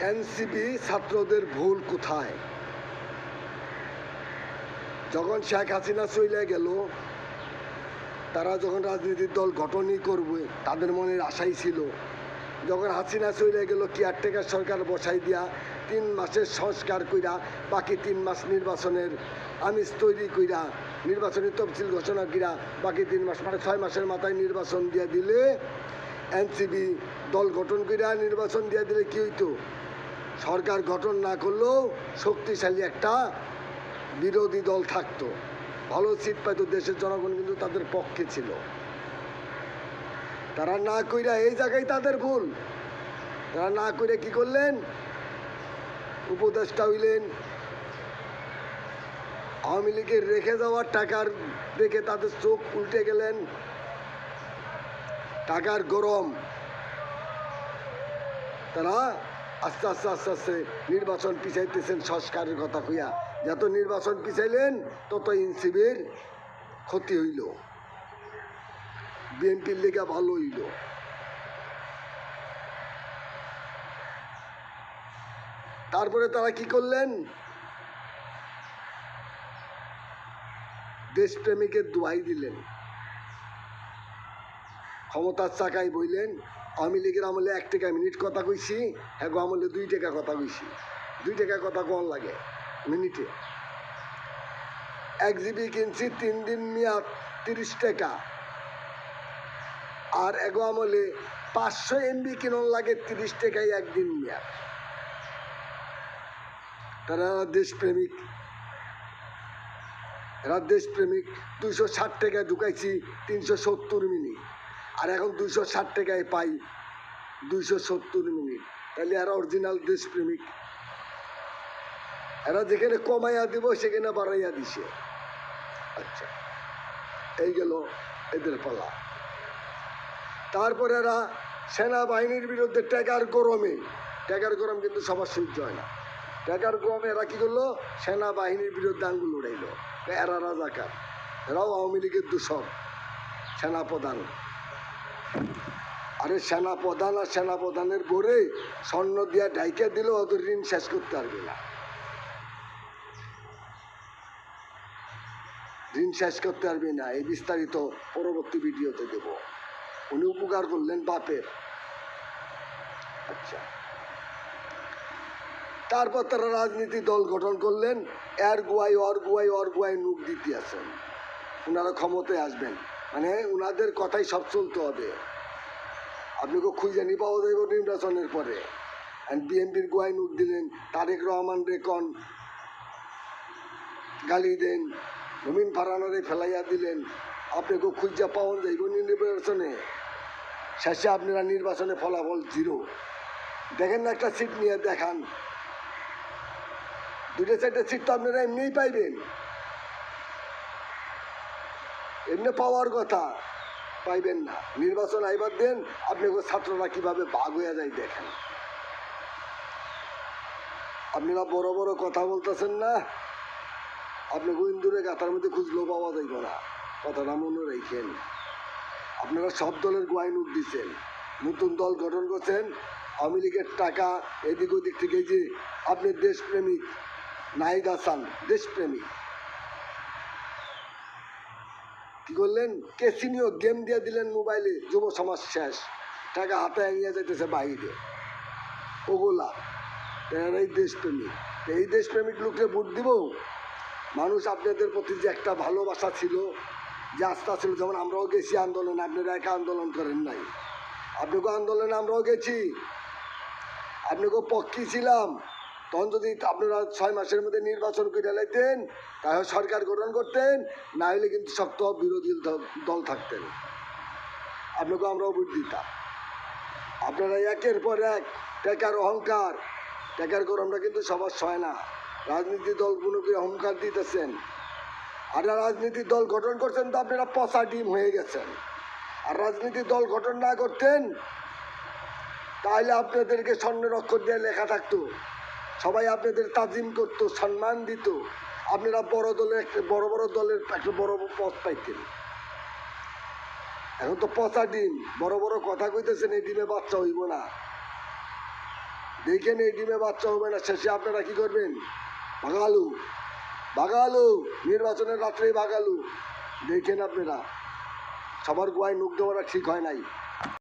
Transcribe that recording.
NCP ছাত্রদের ভুল কোথায়? যখন শেখ হাসিনা চলে গেল, তারা যখন রাজনৈতিক দল গঠনই করবে তাদের মনের আশাই ছিল। যখন হাসিনা চলে গেল, কেয়ারটেকার সরকার বসাই দিয়া 3 মাসের সংস্কার কইরা বাকি 3 মাস নির্বাচনের আমিষ তৈরি কইরা নির্বাচনী তফসিল ঘোষণা কইরা বাকি 3 মাস মানে 6 মাসের মাথায় নির্বাচন দিয়ে দিলে, এনসিপি দল গঠন কইরা নির্বাচন দিয়ে দিলে কি হইতো? সরকার গঠন না করলেও শক্তিশালী একটা বিরোধী দল থাকতো, ভালো সিট পাইতো, দেশের জনগণ কিন্তু তাদের পক্ষে ছিল। তারা না কইরা, এই জায়গায় তাদের ভুল, তারা না কইরা কি করলেন? উপদেষ্টা হইলেন, আওয়ামী লীগের রেখে যাওয়ার টাকার দেখে তাদের চোখ উল্টে গেলেন। টাকার গরম, তারা আস্তে আস্তে আস্তে আস্তে নির্বাচন পিছাইতেছেন সংস্কারের কথা কইয়া। যত নির্বাচন পিছাইলেন তত এনসিপির ক্ষতি হইল, বিএনপির লেগা ভালো হইল। তারপরে তারা কি করলেন? দেশপ্রেমিকের দোহাই দিলেন, ক্ষমতার চাকায় বইলেন। আওয়ামী লীগের আমলে 1 টাকা মিনিট কথা কইছি, হ্যাঁ আমলে 2 টাকা কথা কইছি। 2 টাকা কথা কম লাগে মিনিটে। 1 জিবি কিনছি 3 দিন মেয়াদ 30 টাকা, আর এগো আমলে 500 MB কিনন লাগে 30 টাকায় 1 দিন মেয়াদ। তারা দেশপ্রেমিক, এরা দেশপ্রেমিক। 260 টাকায় ঢুকাইছি 370 মিনিট, আর এখন 260 টাকায় পাই 270 মিনিট। তাহলে এরা অরিজিনাল দেশপ্রেমিক। এরা যেখানে কমাইয়া দিব সেখানে বাড়াইয়া দিছে। আচ্ছা, এই গেল এদের পালা। তারপরে এরা সেনাবাহিনীর বিরুদ্ধে টাকার গরমে, টাকার গরম কিন্তু সবার সহ্য হয় না, টাকার গরমে এরা কি করলো? সেনাবাহিনীর বিরুদ্ধে আঙ্গুল উড়াইল। এরা রাজাকার, এরাও আওয়ামী লীগের দূষক, সেনাপ্রধান। আরে সেনাপ্রধান আর সেনাপ্রধানের গড়ে স্বর্ণ দিয়া ঢাইকে দিল, ওদের ঋণ শেষ করতে পারবে না, ঋণ শেষ করতে পারবে না। এই বিস্তারিত পরবর্তী ভিডিওতে দেব। উনি উপকার করলেন বাপের। আচ্ছা, তারপর তারা রাজনীতি দল গঠন করলেন। এর গুয়াই অর গুয়াই অর গুয়াই নুক দিতে আছেন। ওনারা ক্ষমতায় আসবেন মানে ওনাদের কথাই সব চলতে হবে। আপনাকে খুঁজে নি পাওয়া যাইব নির্বাচনের পরে। বিএনপির গুয়াই নুক দিলেন, তারেক রহমান রেকন গালি দেন, জমিন ফারানারে ফেলাইয়া দিলেন। আপনাকে খুঁজে পাওয়া যাইব নির্বাচনে। শেষে আপনারা নির্বাচনে ফলাফল 0। দেখেন না, একটা সিট নিয়ে দেখান। 2-4টা সিট তো আপনারা এমনিই পাইবেন, এমনি পাওয়ার কথা, পাইবেন না। নির্বাচন আইবার দেন, আপনাকে ছাত্ররা কিভাবে ভাগ হয়ে যায় দেখেন। আপনারা বড় বড় কথা বলতেছেন না, আপনাকে ইন্দুরে গাতার মধ্যে খুঁজলেও পাওয়া যাইব না, কথাটা মনে রাখেন। আপনারা সব দলের গোয়াই নোট দিচ্ছেন, নতুন দল গঠন করছেন, আওয়ামী লীগের টাকা এদিক ওদিক থেকে। যে আপনি দেশপ্রেমিক নাহিদ হাসান দেশপ্রেমিক, কি করলেন? ক্যাসিনো গেম দিয়ে দিলেন মোবাইলে, যুব সমাজ শেষ, টাকা হাতে নিয়ে যাইতেছে বাইরে। ওগুলা এই দেশপ্রেমিক। এই দেশপ্রেমিক লোককে ভোট দিব? মানুষ আপনাদের প্রতি যে একটা ভালোবাসা ছিল, যে আস্থা ছিল, যেমন আমরাও গেছি আন্দোলনে, আপনারা একা আন্দোলন করেন নাই, আপনাকেও আন্দোলনে আমরাও গেছি, আপনাকেও পক্ষে ছিলাম। তখন যদি আপনারা 6 মাসের মধ্যে নির্বাচন করে লাইতেন, তাহলে সরকার গঠন করতেন, না হলে কিন্তু শক্ত বিরোধী দল থাকতেন, আপনাকেও আমরাও ভোট দিতাম। আপনারা একের পর এক টাকার অহংকার, টাকার গরমটা কিন্তু সবার সয় না। রাজনীতি দলগুলোকে অহংকার দিতেছেন, আর রাজনীতির দল গঠন করছেন তো আপনারা পচা ডিম হয়ে গেছেন। আর রাজনীতির দল গঠন না করতেন তাহলে আপনাদেরকে স্বর্ণের অক্ষর দিয়ে লেখা থাকতো, সবাই আপনাদের তাজিম করতো, সম্মান দিত, আপনারা বড় দলের বড় বড় দলের একটা বড় পদ পাইতেন। এখন তো পচা ডিম, বড় বড় কথা কইতেছেন, এই ডিমে বাচ্চা হইব না। দেখেন এই ডিমে বাচ্চা হবে না, শেষে আপনারা কি করবেন? ভাগালু ভাগালু, নির্বাচনের রাত্রেই ভাগালু। দেখেন আপনারা, সবার গোয়ায় নুক দেওয়াটা ঠিক হয় নাই।